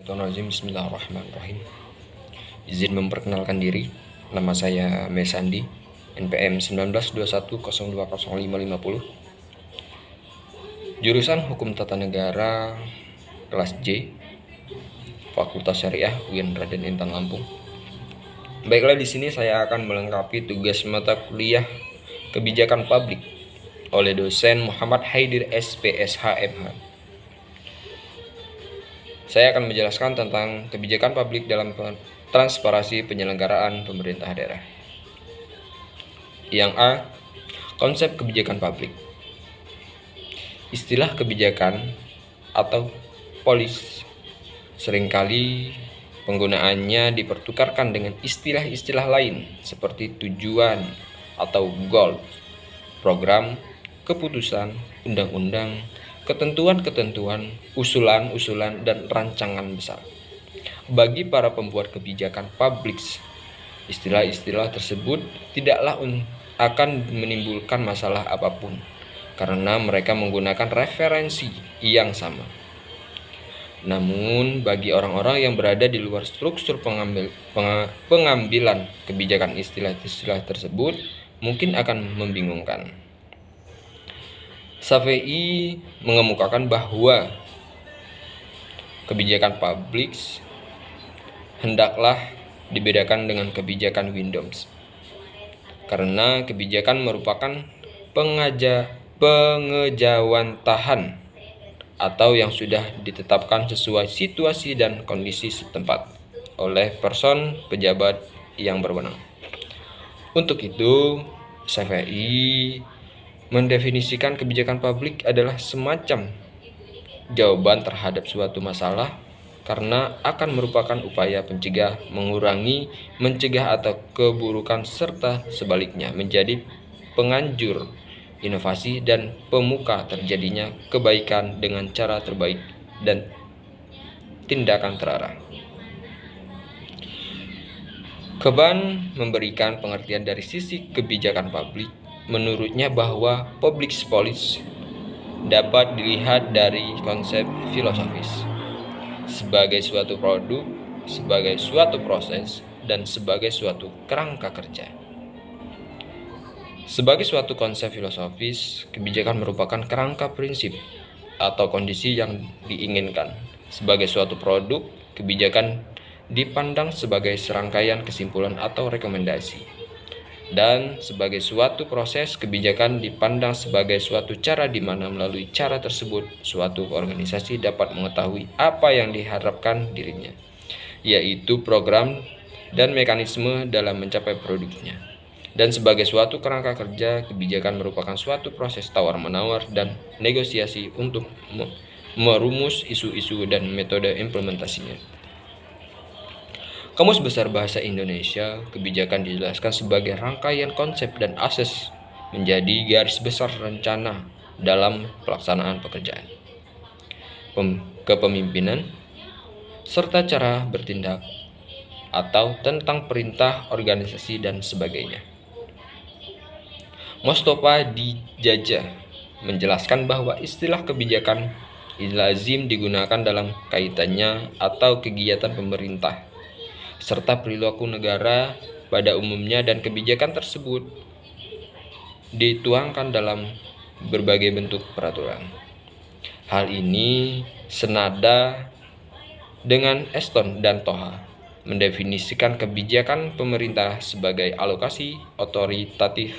Bismillahirrahmanirrahim. Izin memperkenalkan diri. Nama saya Mesandi, NPM 1921020550. Jurusan Hukum Tata Negara kelas J, Fakultas Syariah UIN Raden Intan Lampung. Baiklah, di sini saya akan melengkapi tugas mata kuliah Kebijakan Publik oleh dosen Muhammad Haidir SPSH MH. Saya akan menjelaskan tentang kebijakan publik dalam transparansi penyelenggaraan pemerintah daerah. Yang A, konsep kebijakan publik. Istilah kebijakan atau polis seringkali penggunaannya dipertukarkan dengan istilah-istilah lain seperti tujuan atau goal, program, keputusan, undang-undang, ketentuan-ketentuan, usulan-usulan, dan rancangan besar. Bagi para pembuat kebijakan publik, istilah-istilah tersebut tidaklah akan menimbulkan masalah apapun karena mereka menggunakan referensi yang sama. Namun, bagi orang-orang yang berada di luar struktur pengambilan kebijakan, istilah-istilah tersebut mungkin akan membingungkan. Syafi'i mengemukakan bahwa kebijakan publik hendaklah dibedakan dengan kebijakan Windows, karena kebijakan merupakan pengejawantahan atau yang sudah ditetapkan sesuai situasi dan kondisi setempat oleh person pejabat yang berwenang. Untuk itu, Syafi'i mendefinisikan kebijakan publik adalah semacam jawaban terhadap suatu masalah karena akan merupakan upaya pencegah, mengurangi, mencegah atau keburukan, serta sebaliknya menjadi penganjur inovasi dan pemuka terjadinya kebaikan dengan cara terbaik dan tindakan terarah. Keban memberikan pengertian dari sisi kebijakan publik. Menurutnya bahwa public policy dapat dilihat dari konsep filosofis sebagai suatu produk, sebagai suatu proses, dan sebagai suatu kerangka kerja. Sebagai suatu konsep filosofis, kebijakan merupakan kerangka prinsip atau kondisi yang diinginkan. Sebagai suatu produk, kebijakan dipandang sebagai serangkaian kesimpulan atau rekomendasi. Dan sebagai suatu proses, kebijakan dipandang sebagai suatu cara di mana melalui cara tersebut suatu organisasi dapat mengetahui apa yang diharapkan dirinya, yaitu program dan mekanisme dalam mencapai produknya. Dan sebagai suatu kerangka kerja, kebijakan merupakan suatu proses tawar-menawar dan negosiasi untuk merumus isu-isu dan metode implementasinya. Kamus Besar Bahasa Indonesia, kebijakan dijelaskan sebagai rangkaian konsep dan asas menjadi garis besar rencana dalam pelaksanaan pekerjaan, kepemimpinan, serta cara bertindak atau tentang perintah organisasi dan sebagainya. Mostofa Dijajah menjelaskan bahwa istilah kebijakan lazim digunakan dalam kaitannya atau kegiatan pemerintah serta perilaku negara pada umumnya, dan kebijakan tersebut dituangkan dalam berbagai bentuk peraturan. Hal ini senada dengan Eston dan Toha mendefinisikan kebijakan pemerintah sebagai alokasi otoritatif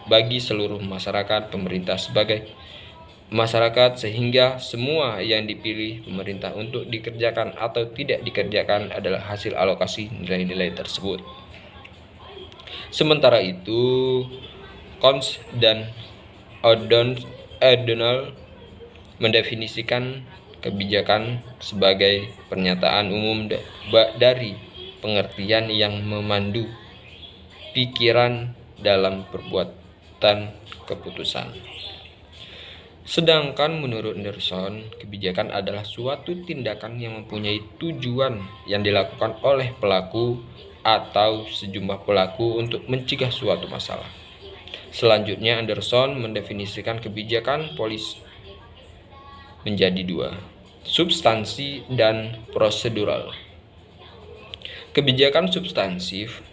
bagi seluruh masyarakat, pemerintah sebagai masyarakat, sehingga semua yang dipilih pemerintah untuk dikerjakan atau tidak dikerjakan adalah hasil alokasi nilai-nilai tersebut. Sementara itu, Cons dan O'Donnell mendefinisikan kebijakan sebagai pernyataan umum dari pengertian yang memandu pikiran dalam perbuatan keputusan. Sedangkan menurut Anderson, kebijakan adalah suatu tindakan yang mempunyai tujuan yang dilakukan oleh pelaku atau sejumlah pelaku untuk mencegah suatu masalah. Selanjutnya, Anderson mendefinisikan kebijakan polis menjadi dua, substansi dan prosedural. Kebijakan substantif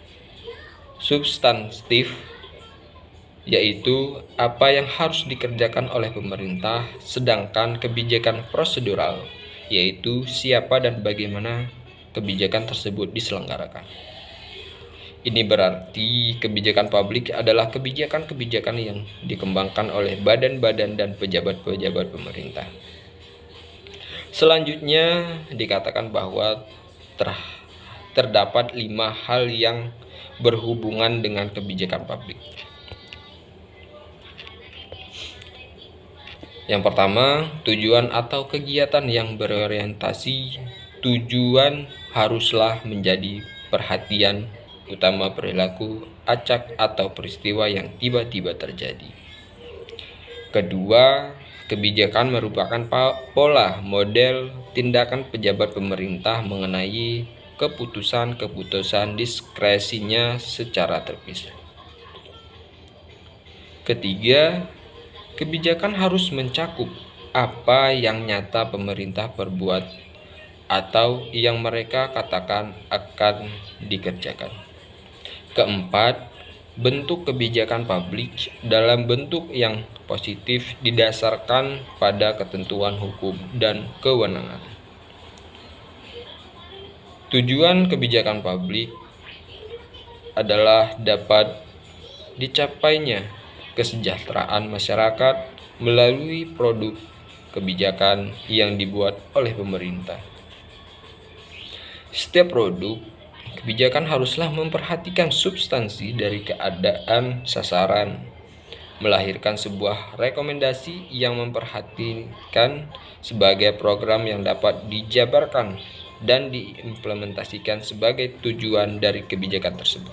yaitu apa yang harus dikerjakan oleh pemerintah, sedangkan kebijakan prosedural yaitu siapa dan bagaimana kebijakan tersebut diselenggarakan. Ini berarti kebijakan publik adalah kebijakan-kebijakan yang dikembangkan oleh badan-badan dan pejabat-pejabat pemerintah. Selanjutnya dikatakan bahwa terdapat 5 hal yang berhubungan dengan kebijakan publik. Yang pertama, tujuan atau kegiatan yang berorientasi tujuan haruslah menjadi perhatian utama perilaku, acak atau peristiwa yang tiba-tiba terjadi. Kedua, kebijakan merupakan pola model tindakan pejabat pemerintah mengenai keputusan-keputusan diskresinya secara terpisah. Ketiga, kebijakan harus mencakup apa yang nyata pemerintah perbuat atau yang mereka katakan akan dikerjakan. Keempat, bentuk kebijakan publik dalam bentuk yang positif didasarkan pada ketentuan hukum dan kewenangan. Tujuan kebijakan publik adalah dapat dicapainya kesejahteraan masyarakat melalui produk kebijakan yang dibuat oleh pemerintah. Setiap produk kebijakan haruslah memperhatikan substansi dari keadaan sasaran, melahirkan sebuah rekomendasi yang memperhatikan sebagai program yang dapat dijabarkan dan diimplementasikan sebagai tujuan dari kebijakan tersebut.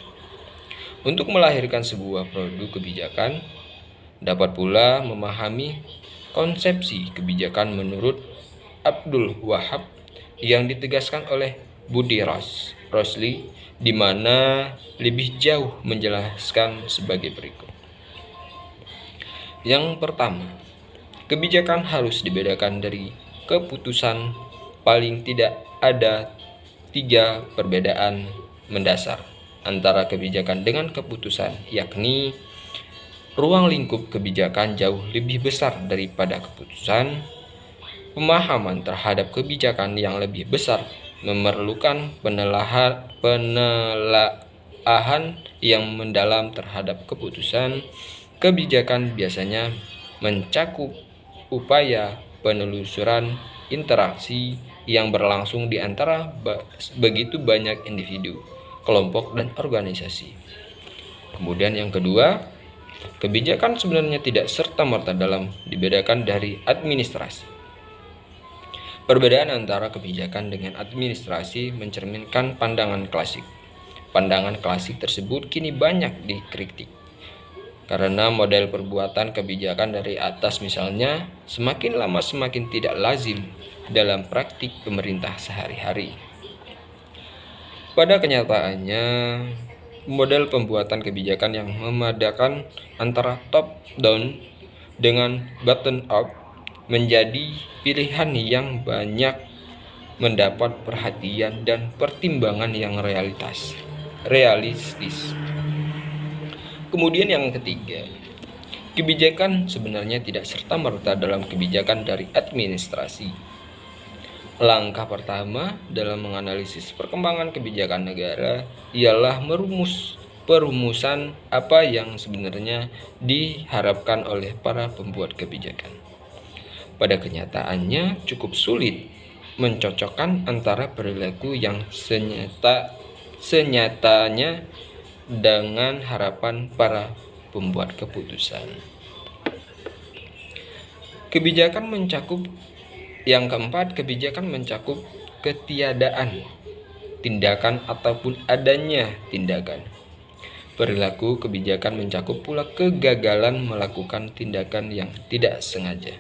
Untuk melahirkan sebuah produk kebijakan, dapat pula memahami konsepsi kebijakan menurut Abdul Wahab yang ditegaskan oleh Budi Rosli, di mana lebih jauh menjelaskan sebagai berikut. Yang pertama, kebijakan harus dibedakan dari keputusan. Paling tidak ada 3 perbedaan mendasar antara kebijakan dengan keputusan, yakni ruang lingkup kebijakan jauh lebih besar daripada keputusan. Pemahaman terhadap kebijakan yang lebih besar memerlukan penelaahan yang mendalam terhadap keputusan. Kebijakan biasanya mencakup upaya penelusuran interaksi yang berlangsung di antara begitu banyak individu, kelompok, dan organisasi. Kemudian yang kedua, kebijakan sebenarnya tidak serta-merta dalam dibedakan dari administrasi. Perbedaan antara kebijakan dengan administrasi mencerminkan pandangan klasik. Pandangan klasik tersebut kini banyak dikritik karena model perbuatan kebijakan dari atas misalnya semakin lama semakin tidak lazim dalam praktik pemerintah sehari-hari. Pada kenyataannya, model pembuatan kebijakan yang memadakan antara top down dengan bottom up menjadi pilihan yang banyak mendapat perhatian dan pertimbangan yang realistis. Kemudian yang ketiga, kebijakan sebenarnya tidak serta-merta dalam kebijakan dari administrasi. Langkah pertama dalam menganalisis perkembangan kebijakan negara ialah perumusan apa yang sebenarnya diharapkan oleh para pembuat kebijakan. Pada kenyataannya cukup sulit mencocokkan antara perilaku yang senyatanya dengan harapan para pembuat keputusan. Yang keempat, kebijakan mencakup ketiadaan tindakan ataupun adanya tindakan. Perilaku kebijakan mencakup pula kegagalan melakukan tindakan yang tidak sengaja,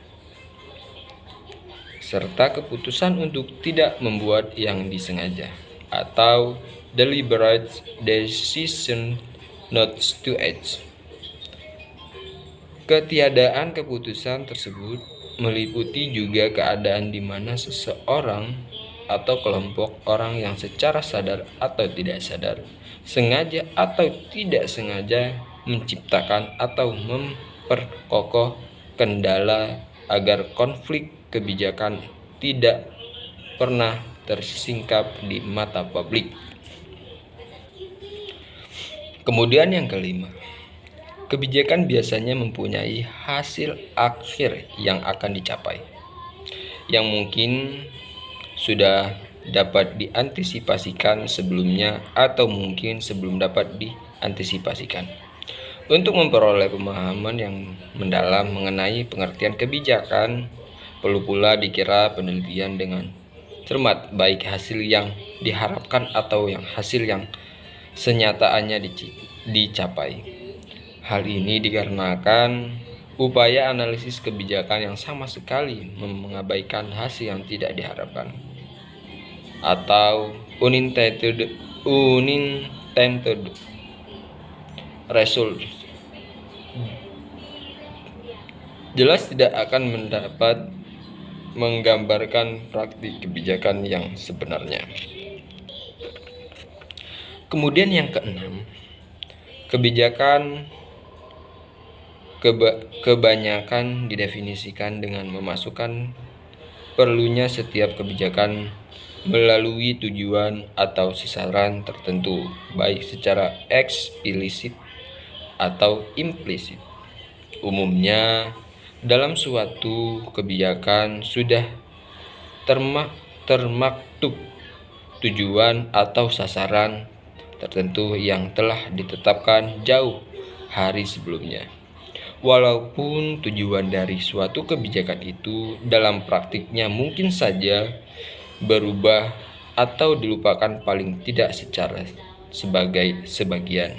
serta keputusan untuk tidak membuat yang disengaja atau deliberate decision not to act. Ketiadaan keputusan tersebut meliputi juga keadaan di mana seseorang atau kelompok orang yang secara sadar atau tidak sadar, sengaja atau tidak sengaja menciptakan atau memperkokoh kendala agar konflik kebijakan tidak pernah tersingkap di mata publik. Kemudian yang kelima, kebijakan biasanya mempunyai hasil akhir yang akan dicapai, yang mungkin sudah dapat diantisipasikan sebelumnya atau mungkin sebelum dapat diantisipasikan. Untuk memperoleh pemahaman yang mendalam mengenai pengertian kebijakan, perlu pula dikira penelitian dengan cermat, baik hasil yang diharapkan atau hasil yang senyataannya dicapai. Hal ini dikarenakan upaya analisis kebijakan yang sama sekali mengabaikan hasil yang tidak diharapkan atau unintended result jelas tidak akan mendapat menggambarkan praktik kebijakan yang sebenarnya. Kemudian yang keenam, kebijakan kebanyakan didefinisikan dengan memasukkan perlunya setiap kebijakan melalui tujuan atau sasaran tertentu, baik secara eksplisit atau implisit. Umumnya, dalam suatu kebijakan sudah termaktub tujuan atau sasaran tertentu yang telah ditetapkan jauh hari sebelumnya. Walaupun tujuan dari suatu kebijakan itu dalam praktiknya mungkin saja berubah atau dilupakan paling tidak secara sebagian.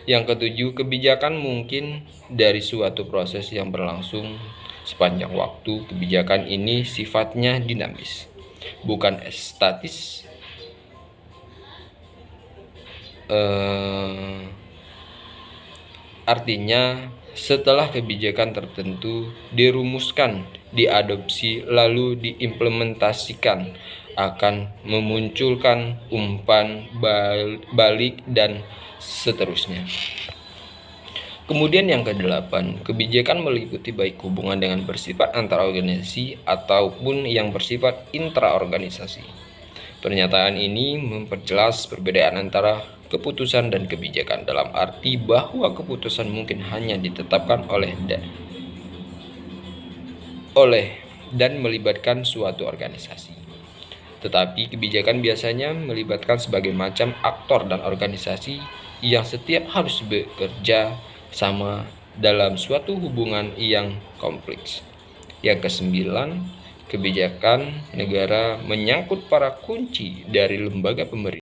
Yang ketujuh, kebijakan mungkin dari suatu proses yang berlangsung sepanjang waktu. Kebijakan ini sifatnya dinamis, bukan statis. Artinya, setelah kebijakan tertentu dirumuskan, diadopsi, lalu diimplementasikan, akan memunculkan umpan balik dan seterusnya. Kemudian yang kedelapan, kebijakan meliputi baik hubungan dengan bersifat antara organisasi ataupun yang bersifat intraorganisasi. Pernyataan ini memperjelas perbedaan antara keputusan dan kebijakan dalam arti bahwa keputusan mungkin hanya ditetapkan oleh dan melibatkan suatu organisasi. Tetapi kebijakan biasanya melibatkan sebagai macam aktor dan organisasi yang setiap harus bekerja sama dalam suatu hubungan yang kompleks. Yang kesembilan, kebijakan negara menyangkut para kunci dari lembaga pemerintah.